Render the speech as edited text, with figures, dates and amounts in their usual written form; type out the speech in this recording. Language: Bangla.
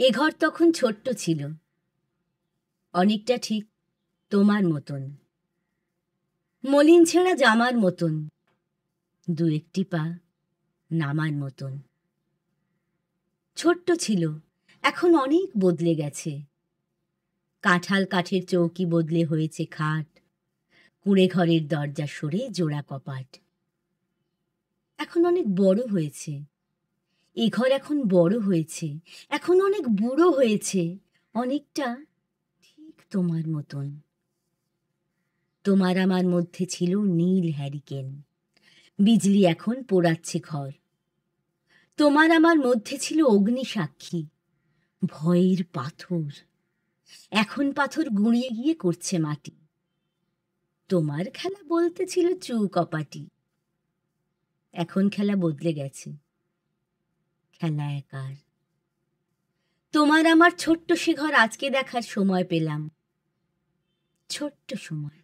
এ ঘর তখন ছোট্ট ছিল, অনেকটা ঠিক তোমার মতন, মলিন ছেঁড়া জামার মতন, দু একটি পা নামার মতন। ছোট্ট ছিল, এখন অনেক বদলে গেছে। কাঁঠাল কাঠের চৌকি বদলে হয়েছে খাট, কুঁড়ে ঘরের দরজা সরে জোড়া কপাট। এখন অনেক বড় হয়েছে, এ ঘর এখন বড় হয়েছে, এখন অনেক বুড়ো হয়েছে, অনেকটা ঠিক তোমার মতন। তোমার আমার মধ্যে ছিল নীল হ্যারিকেন, বিজলি এখন পোড়াচ্ছে ঘর। তোমার আমার মধ্যে ছিল অগ্নি সাক্ষী, ভয়ের পাথর, এখন পাথর গুঁড়িয়ে গিয়ে করছে মাটি। তোমার খেলা বলতে ছিল চৌকপাটি, এখন খেলা বদলে গেছে, খেলা একার। তোমার আমার ছোট্ট সে ঘর আজকে দেখার সময় পেলাম, ছোট্ট সময়।